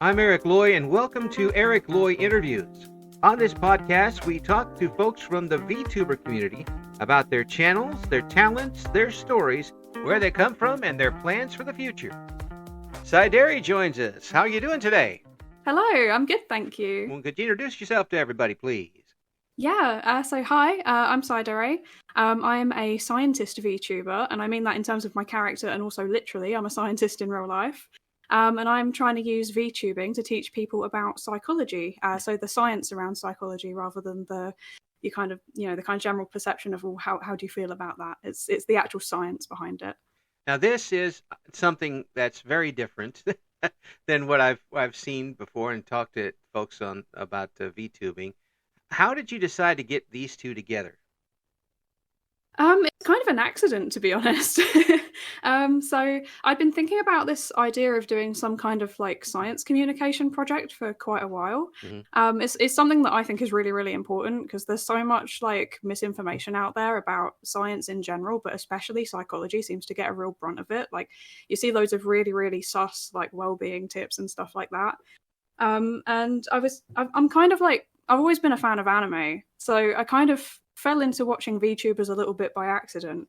I'm Eric Loy, and welcome to Eric Loy Interviews. On this podcast, we talk to folks from the VTuber community about their channels, their talents, their stories, where they come from, and their plans for the future. Psydere joins us. How are you doing today? Hello, I'm good, thank you. Well, could you introduce yourself to everybody, please? So hi, I'm Psydere. I'm a scientist VTuber, and I mean that in terms of my character and also literally, I'm a scientist in real life. And I'm trying to use VTubing to teach people about psychology, so the science around psychology rather than the kind of general perception of, well, how do you feel about that? It's the actual science behind it. Now, this is something that's very different than what I've seen before and talked to folks on about VTubing. How did you decide to get these two together? It's kind of an accident, to be honest. So I've been thinking about this idea of doing some kind of like science communication project for quite a while. Mm-hmm. It's something that I think is really, really important because there's so much like misinformation out there about science in general, but especially psychology seems to get a real brunt of it. Like you see loads of really, really sus like well-being tips and stuff like that. And I'm kind of like, I've always been a fan of anime, so I kind of fell into watching VTubers a little bit by accident.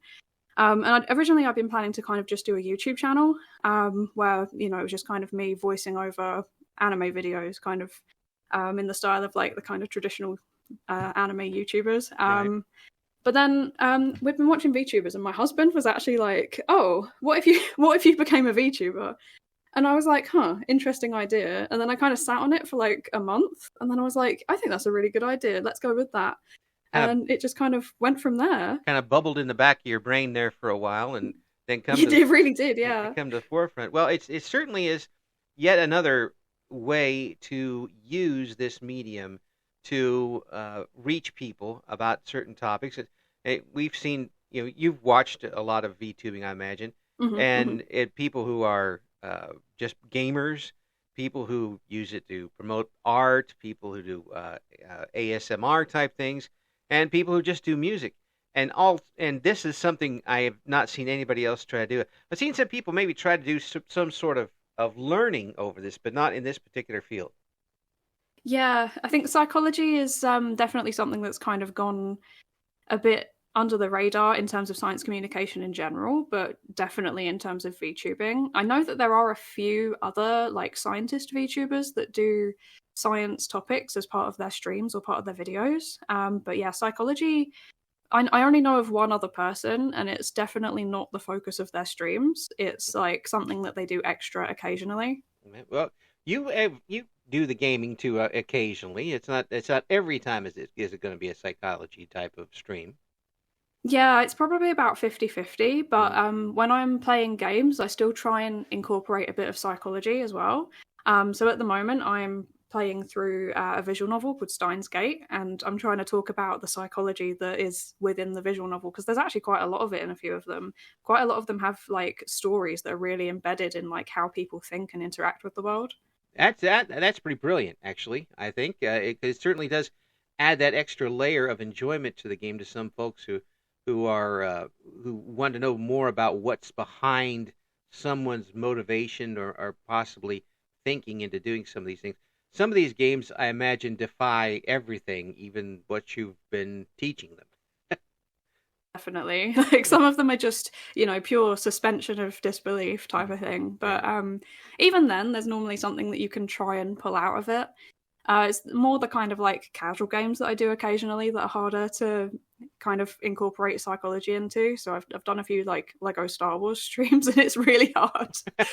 Originally I've been planning to kind of just do a YouTube channel where, it was just kind of me voicing over anime videos, kind of in the style of like the kind of traditional anime YouTubers. Right. But then we've been watching VTubers, and my husband was actually like, "Oh, what if you became a VTuber?" And I was like, interesting idea. And then I kind of sat on it for like a month. And then I was like, I think that's a really good idea. Let's go with that. And it just kind of went from there. Kind of bubbled in the back of your brain there for a while, and then Really did, yeah. come to the forefront. Well, it certainly is yet another way to use this medium to reach people about certain topics. We've seen, you've watched a lot of VTubing, I imagine, and people who are just gamers, people who use it to promote art, people who do ASMR type things, and people who just do music. And this is something I have not seen anybody else try to do. I've seen some people maybe try to do some sort of learning over this, but not in this particular field. Yeah, I think psychology is definitely something that's kind of gone a bit under the radar in terms of science communication in general, but definitely in terms of VTubing. I know that there are a few other like scientist VTubers that do science topics as part of their streams or part of their videos. But yeah, psychology, I only know of one other person, and it's definitely not the focus of their streams. It's like something that they do extra occasionally. Well, you do the gaming too occasionally. It's not every time is it going to be a psychology type of stream. Yeah, it's probably about 50-50, but when I'm playing games, I still try and incorporate a bit of psychology as well. So at the moment, I'm playing through a visual novel called Steins Gate, and I'm trying to talk about the psychology that is within the visual novel, because there's actually quite a lot of it in a few of them. Quite a lot of them have like stories that are really embedded in like how people think and interact with the world. That's pretty brilliant, actually. I think it certainly does add that extra layer of enjoyment to the game to some folks who want to know more about what's behind someone's motivation or possibly thinking into doing some of these things. Some of these games, I imagine, defy everything, even what you've been teaching them. Definitely. Like some of them are just, pure suspension of disbelief type of thing. But even then, there's normally something that you can try and pull out of it. It's more the kind of like casual games that I do occasionally that are harder to kind of incorporate psychology into. So I've done a few like Lego Star Wars streams, and it's really hard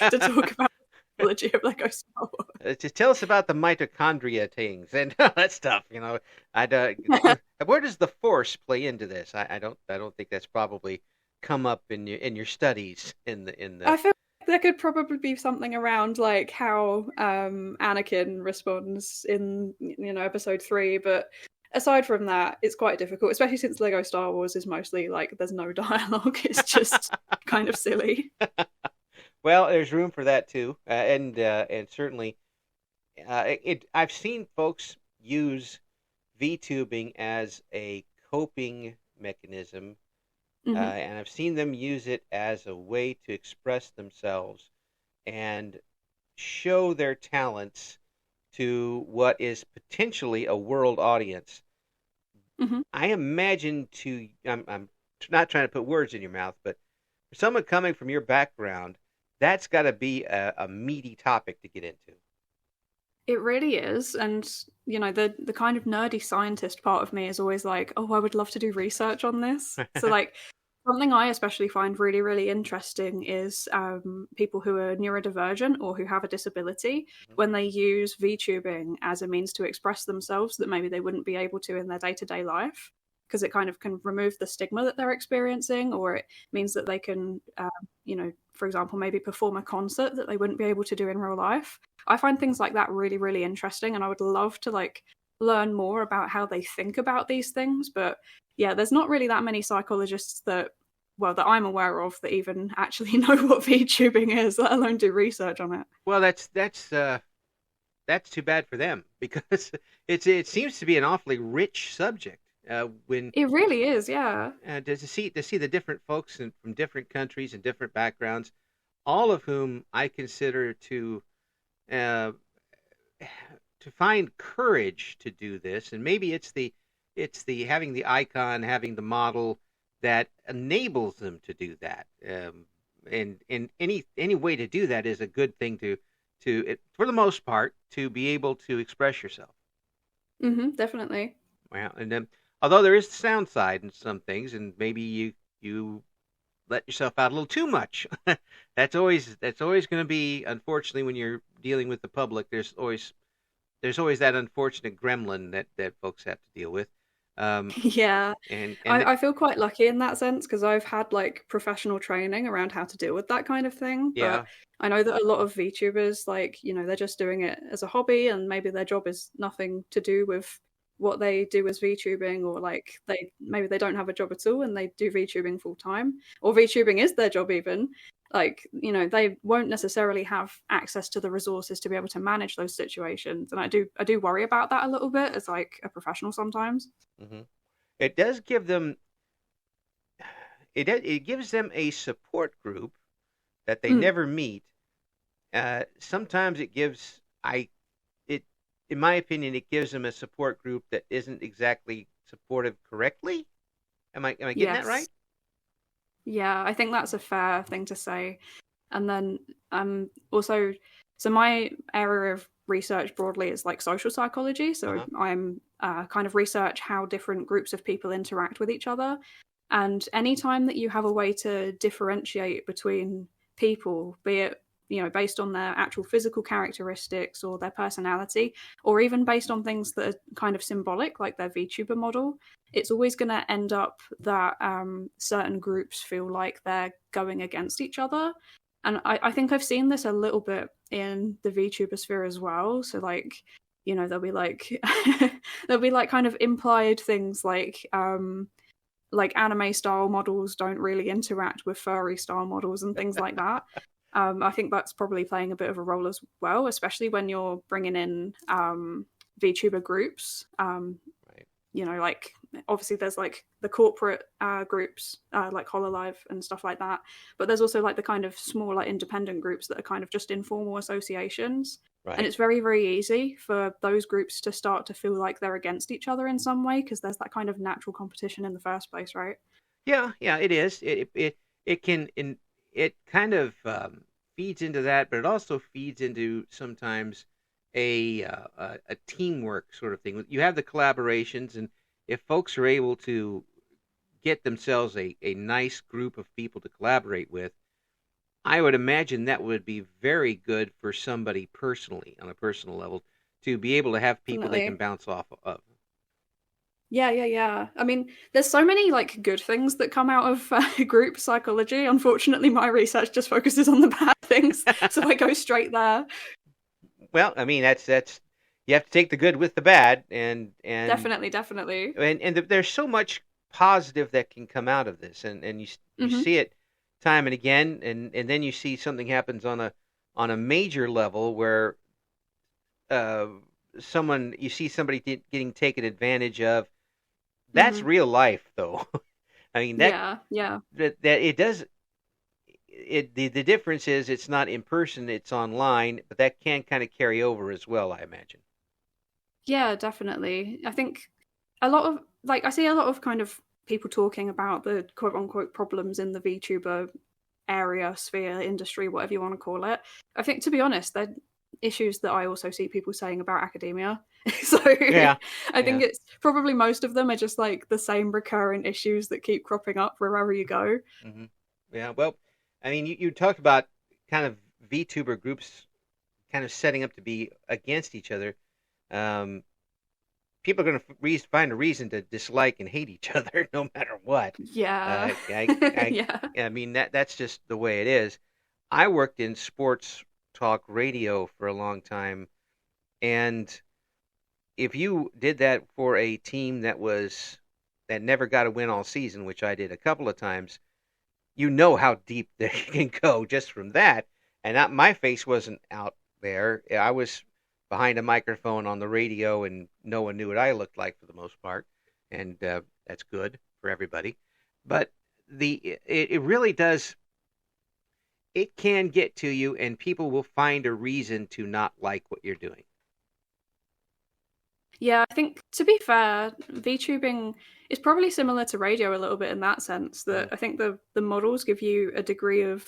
to talk about the psychology of Lego Star Wars. To tell us about the mitochondria things and that stuff, where does the Force play into this? I don't think that's probably come up in your studies in the. I feel there could probably be something around like how Anakin responds in episode 3, but aside from that, it's quite difficult, especially since Lego Star Wars is mostly like there's no dialogue. It's just kind of silly. Well, there's room for that too, and certainly, I've seen folks use VTubing as a coping mechanism. And I've seen them use it as a way to express themselves and show their talents to what is potentially a world audience, Hmm. I imagine I'm not trying to put words in your mouth, but for someone coming from your background, that's got to be a meaty topic to get into. It really is. And, the kind of nerdy scientist part of me is always like, oh, I would love to do research on this. So, like, something I especially find really, really interesting is people who are neurodivergent or who have a disability when they use VTubing as a means to express themselves that maybe they wouldn't be able to in their day to day life. Because it kind of can remove the stigma that they're experiencing, or it means that they can, for example, maybe perform a concert that they wouldn't be able to do in real life. I find things like that really, really interesting, and I would love to like learn more about how they think about these things. But yeah, there's not really that many psychologists that I'm aware of that even actually know what VTubing is, let alone do research on it. Well, that's too bad for them because it seems to be an awfully rich subject. When It really is, yeah. to see the different folks from different countries and different backgrounds, all of whom I consider uh, to find courage to do this, and maybe it's the having the icon, having the model that enables them to do that. And any way to do that is a good thing for the most part, to be able to express yourself. Definitely. Well, and then although there is the sound side in some things, and maybe you let yourself out a little too much. That's always going to be, unfortunately, when you're dealing with the public. There's always that unfortunate gremlin that folks have to deal with. Um, Yeah, and I feel quite lucky in that sense because I've had like professional training around how to deal with that kind of thing. But yeah, I know that a lot of VTubers, like, they're just doing it as a hobby and maybe their job is nothing to do with what they do as VTubing, or like maybe they don't have a job at all and they do VTubing full time, or VTubing is their job even. Like, they won't necessarily have access to the resources to be able to manage those situations. And I do worry about that a little bit as like a professional sometimes. hmm it does give them it gives them a support group that they Mm, never meet. Sometimes it gives I it in my opinion it gives them a support group that isn't exactly supportive correctly. Am I getting that yes. right? Yeah, I think that's a fair thing to say. And then also, so my area of research broadly is like social psychology. Uh So huh. I'm kind of research how different groups of people interact with each other. And anytime that you have a way to differentiate between people, be it based on their actual physical characteristics or their personality, or even based on things that are kind of symbolic, like their VTuber model, it's always going to end up that certain groups feel like they're going against each other. And I think I've seen this a little bit in the VTuber sphere as well. So like, there'll be like there'll be like kind of implied things like anime style models don't really interact with furry style models and things like that. I think that's probably playing a bit of a role as well, especially when you're bringing in VTuber groups. Right. Like obviously there's like the corporate groups like Hololive and stuff like that, but there's also like the kind of small like independent groups that are kind of just informal associations. And Right. it's very, very easy for those groups to start to feel like they're against each other in some way because there's that kind of natural competition in the first place, right? Yeah. Yeah. It is. It can it kind of feeds into that, but it also feeds into sometimes a teamwork sort of thing. You have the collaborations, and if folks are able to get themselves a nice group of people to collaborate with, I would imagine that would be very good for somebody personally, on a personal level, to be able to have people they can Definitely. bounce off of. Yeah, yeah, yeah. I mean, there's so many like good things that come out of group psychology. Unfortunately, my research just focuses on the bad things, so I go straight there. Well, I mean that's you have to take the good with the bad, and Definitely, definitely. there's so much positive that can come out of this, and you Hmm. see it time and again, and then you see something happens on a major level where uh, someone you see somebody getting taken advantage of. That's Hmm. real life, though. I mean Yeah, yeah. that it does the difference is it's not in person, it's online, but that can kind of carry over as well, I imagine. Yeah, definitely. I think a lot of I see a lot of kind of people talking about the quote unquote problems in the VTuber area, sphere, industry, whatever you want to call it. I think, to be honest, they're issues that I also see people saying about academia. So Yeah, I think yeah. it's probably most of them are just like the same recurrent issues that keep cropping up wherever you go. Hmm. Yeah, well, I mean, you talked about kind of VTuber groups kind of setting up to be against each other. Um, People are going to find a reason to dislike and hate each other no matter what. Yeah. Yeah. I mean that's just the way it is. I worked in sports talk radio for a long time, and if you did that for a team that never got a win all season, which I did a couple of times, you know how deep they can go just from that. And my face wasn't out there. I was behind a microphone on the radio, and no one knew what I looked like for the most part, and that's good for everybody. But it really does. It can get to you, and people will find a reason to not like what you're doing. Yeah, I think, to be fair, VTubing is probably similar to radio a little bit in that sense, that Mm-hmm. I think the models give you a degree of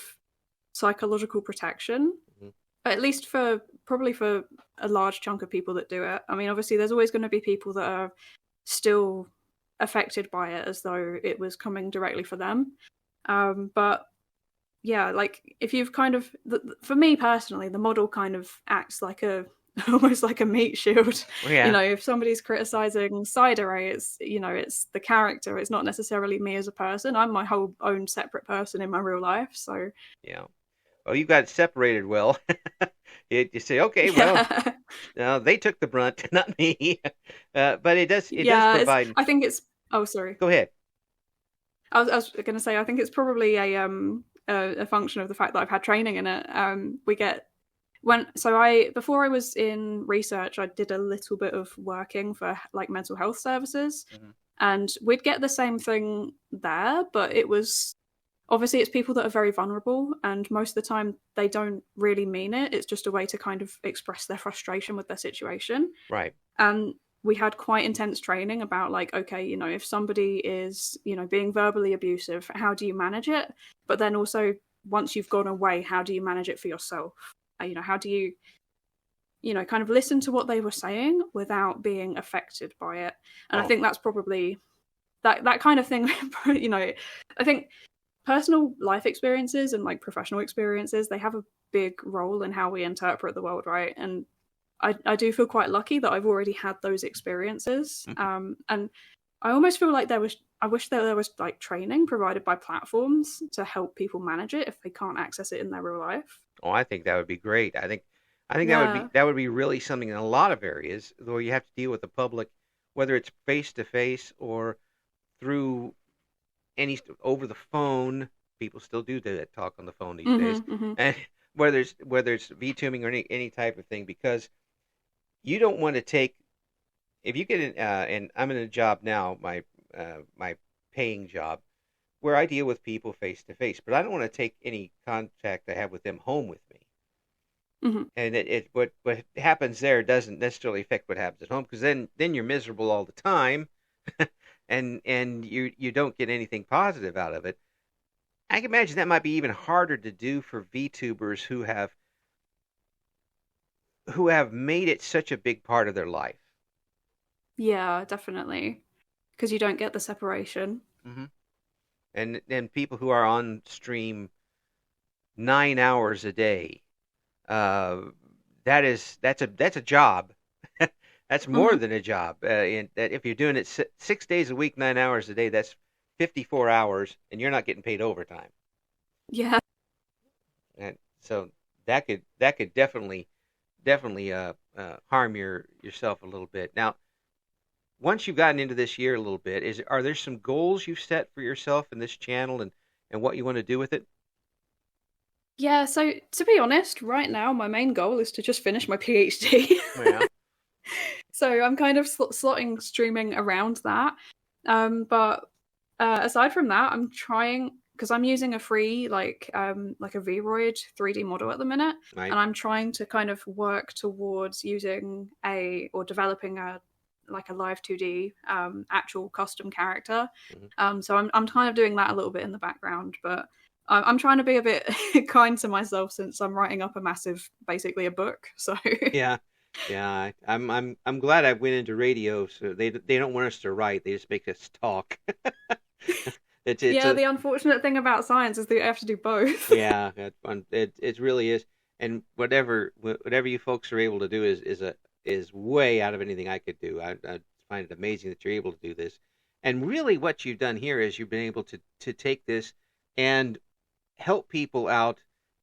psychological protection, Mm-hmm. at least for probably for a large chunk of people that do it. I mean, obviously, there's always going to be people that are still affected by it as though it was coming directly for them. But yeah, like if you've kind of, for me personally, the model kind of acts like a almost like a meat shield. Well, yeah. If somebody's criticizing Psydere, it's it's the character. It's not necessarily me as a person. I'm my whole own separate person in my real life. So Yeah. Well, you got it separated well. You say, okay, well, yeah, they took the brunt, not me. But it does yeah. provide. I think it's. Oh, sorry. Go ahead. I was going to say, I think it's probably a function of the fact that I've had training in it. We get before I was in research, I did a little bit of working for like mental health services, Hmm. and we'd get the same thing there, but it was obviously it's people that are very vulnerable, and most of the time they don't really mean it. It's just a way to kind of express their frustration with their situation. Right. And we had quite intense training about like, okay, if somebody is being verbally abusive, how do you manage it? But then also, once you've gone away, how do you manage it for yourself? How do you kind of listen to what they were saying without being affected by it? And I Oh, think that's probably that kind of thing. I think personal life experiences and like professional experiences, they have a big role in how we interpret the world, right? And I do feel quite lucky that I've already had those experiences. mhm. And I almost feel like I wish that there was like training provided by platforms to help people manage it if they can't access it in their real life. Oh, I think that would be great. I think Yeah. that would be really something in a lot of areas where you have to deal with the public, whether it's face to face or through over the phone. People still do that talk on the phone these days, Mm-hmm, mm-hmm. and whether it's VTubing or any type of thing, because you don't want to take if you get in, and I'm in a job now, my paying job, where I deal with people face to face, but I don't want to take any contact I have with them home with me. Mm-hmm. And what happens there doesn't necessarily affect what happens at home, because then you're miserable all the time, and you don't get anything positive out of it. I can imagine that might be even harder to do for VTubers who have made it such a big part of their life. Yeah, definitely. Because you don't get the separation. Hmm. And people who are on stream 9 hours a day, uh, that's a job. That's more Mm-hmm. than a job. And that if you're doing it 6 days a week, 9 hours a day, that's 54 hours, and you're not getting paid overtime. Yeah. And so that could definitely harm yourself a little bit. Now, once you've gotten into this year a little bit, are there some goals you've set for yourself in this channel and what you want to do with it? Yeah, so to be honest, right now my main goal is to just finish my PhD. Yeah. So I'm kind of slotting streaming around that. But aside from that, I'm trying. because I'm using a free like a Vroid 3D model at the minute, Right. and I'm trying to kind of work towards using developing a like a live 2D actual custom character. Mhm. So I'm kind of doing that a little bit in the background, but I'm trying to be a bit kind to myself since I'm writing up basically a book. So Yeah. Yeah, I'm glad I went into radio, so they don't want us to write, they just make us talk. It's yeah, a the unfortunate thing about science is that you have to do both. yeah, that's fun. It really is. And whatever you folks are able to do is way out of anything I could do. I find it amazing that you're able to do this. And really what you've done here is you've been able to take this and help people out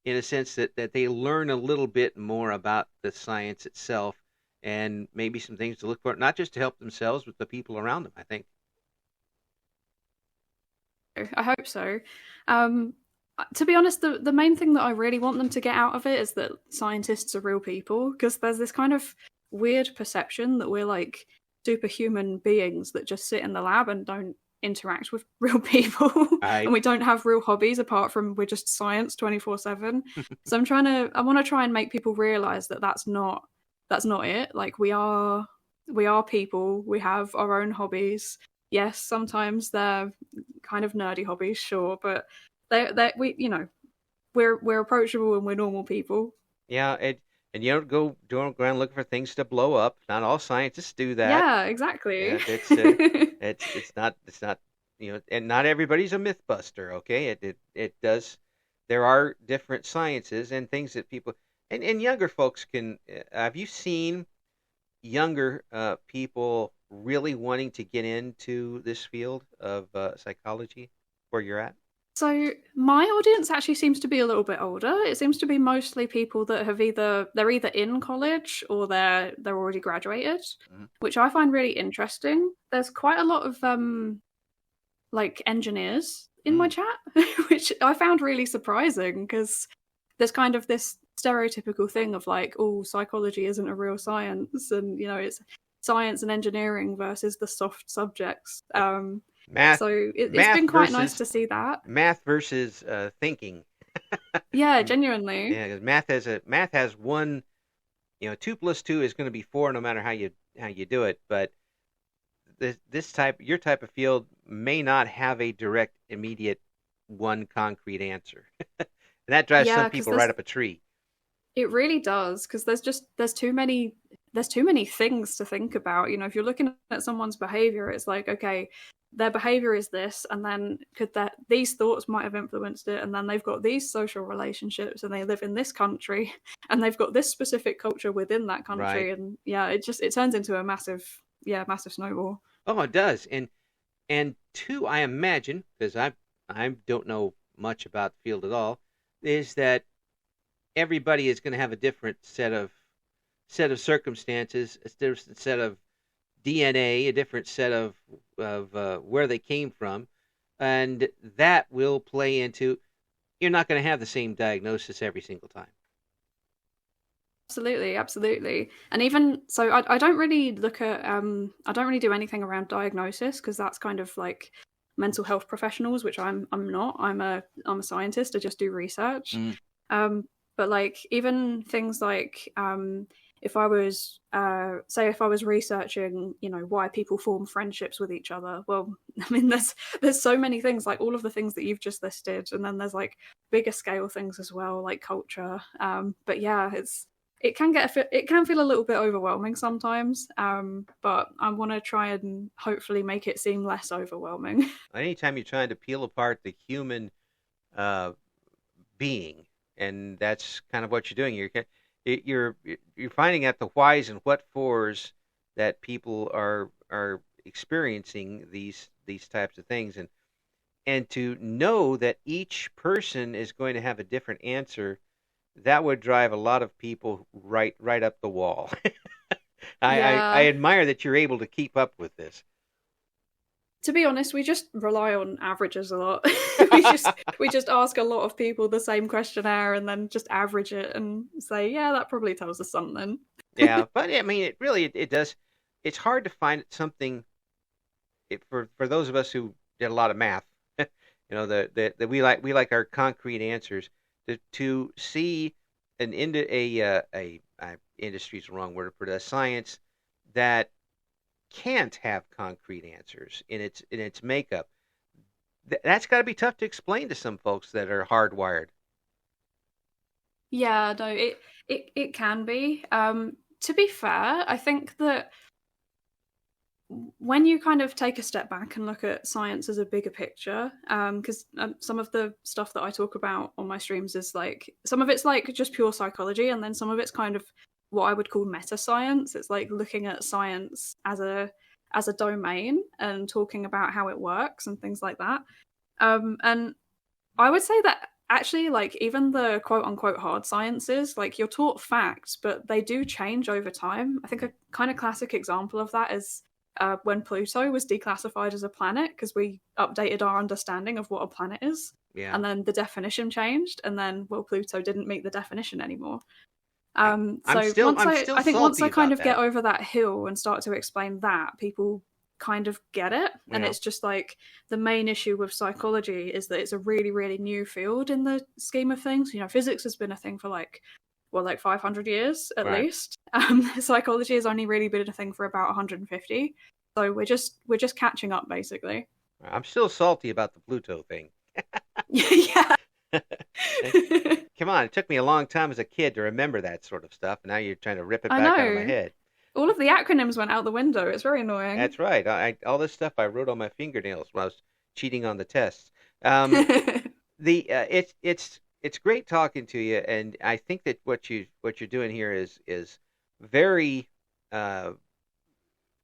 in a sense that they learn a little bit more about the science itself and maybe some things to look for, not just to help themselves, but the people around them, I think. I hope so. Um, to be honest, the main thing that I really want them to get out of it is that scientists are real people, because there's this kind of weird perception that we're like superhuman beings that just sit in the lab and don't interact with real people and Right. we don't have real hobbies apart from we're just science 24/7. So I want to try and make people realize that that's not it. Like we are people, we have our own hobbies. Yes, sometimes they're kind of nerdy hobbies, sure, but they we we're approachable and we're normal people. Yeah, and you don't go around looking for things to blow up. Not all scientists do that. Yeah, exactly. Yeah, it's not and not everybody's a mythbuster. Okay, it does. There are different sciences and things that people and younger folks can. Have you seen younger people really wanting to get into this field of psychology where you're at? So my audience actually seems to be a little bit older. It seems to be mostly people that they're either in college or they're already graduated, Mhm. which I find really interesting. There's quite a lot of like engineers in my Mm. chat, which I found really surprising because there's kind of this stereotypical thing of like, oh, psychology isn't a real science, and it's science and engineering versus the soft subjects. Math, So it's math been quite nice versus to see that. math versus thinking. Yeah, Um, genuinely. yeah, because math has one. 2 plus 2 is going to be 4 no matter how you do it. But your type of field may not have a direct, immediate, one concrete answer, and that drives some Yeah, because people right up a tree. it really does, because there's too many things to think about. If you're looking at someone's behavior, it's like, okay, their behavior is this, and then these thoughts might have influenced it, and then they've got these social relationships, and they live in this country, and they've got this specific culture within that Right. country, and yeah, it turns into a massive snowball. Oh, it does. And two, I imagine, because I don't know much about the field at all, is that everybody is going to have a different set of circumstances, a different set of DNA, a different set of where they came from, and that will play into. You're not going to have the same diagnosis every single time. Absolutely, absolutely. And even so, I don't really I don't really do anything around diagnosis, because that's kind of like mental health professionals, which I'm not. I'm a scientist. I just do research. Mm. But like even things like if I was say if I was researching, why people form friendships with each other. Well, I mean there's so many things, like all of the things that you've just listed, and then there's like bigger scale things as well, like culture. But yeah, it can feel a little bit overwhelming sometimes, but I want to try and hopefully make it seem less overwhelming. Anytime you're trying to peel apart the human uh, being, and that's kind of what you're doing. You're finding out the whys and what fors that people are experiencing these types of things, and to know that each person is going to have a different answer, that would drive a lot of people right up the wall. I Yeah, admire that you're able to keep up with this. to be honest, we just rely on averages a lot. we just we just ask a lot of people the same questionnaire and then just average it and say, yeah, that probably tells us something. Yeah, but I mean, it does. It's hard to find something for those of us who did a lot of math. that we like our concrete answers. To see an into a industry is the wrong word, but a science that can't have concrete answers in its makeup. That's got to be tough to explain to some folks that are hardwired. Yeah, no, it can be. To be fair, I think that when you kind of take a step back and look at science as a bigger picture, because some of the stuff that I talk about on my streams is like, some of it's like just pure psychology, and then some of it's kind of what I would call meta science. It's like looking at science as a domain and talking about how it works and things like that. And I would say that actually, like, even the quote unquote hard sciences, like, you're taught facts, but they do change over time. I think a kind of classic example of that is when Pluto was declassified as a planet, because we updated our understanding of what a planet is. Yeah. And then the definition changed, and then, well, Pluto didn't meet the definition anymore. I'm still I think once I kind of that. get over that hill and start to explain that, people kind of get it. And it's just like, the main issue with psychology is that it's a really, really new field in the scheme of things. Physics has been a thing for like 500 years at least. Psychology has only really been a thing for about 150. So we're just catching up, basically. I'm still salty about the Pluto thing. Yeah. Come on, it took me a long time as a kid to remember that sort of stuff. Now you're trying to rip it back out of my head. All of the acronyms went out the window. It's very annoying. That's right. All this stuff I wrote on my fingernails when I was cheating on the tests. It's great talking to you, and I think that what you're doing here is very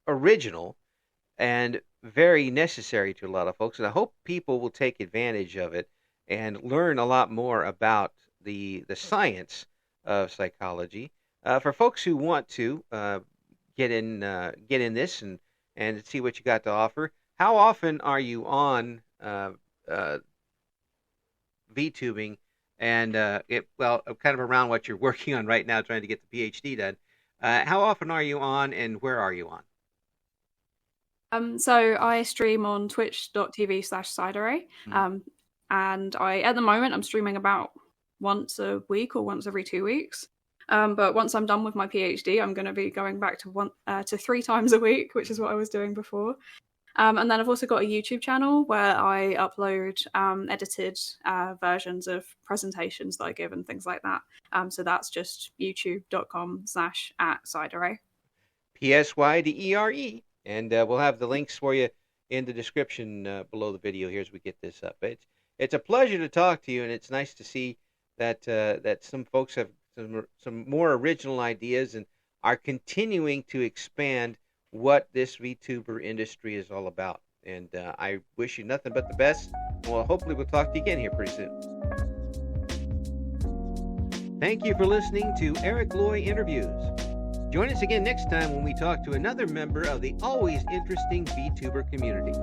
original and very necessary to a lot of folks, and I hope people will take advantage of it and learn a lot more about the science of psychology. For folks who want to get in this and see what you got to offer, how often are you on VTubing? And kind of around what you're working on right now, trying to get the PhD done. How often are you on, and where are you on? So I stream on twitch.tv/Psydere. And at the moment, I'm streaming about once a week or once every 2 weeks. But once I'm done with my PhD, I'm going to be going back to 3 times a week, which is what I was doing before. And then I've also got a YouTube channel where I upload edited versions of presentations that I give and things like that. So that's just youtube.com/@Psydere. PSYDERE. And we'll have the links for you in the description below the video here as we get this up. It's a pleasure to talk to you, and it's nice to see that some folks have some more original ideas and are continuing to expand what this VTuber industry is all about. And I wish you nothing but the best. Well, hopefully we'll talk to you again here pretty soon. Thank you for listening to Eric Loy Interviews. Join us again next time when we talk to another member of the always interesting VTuber community.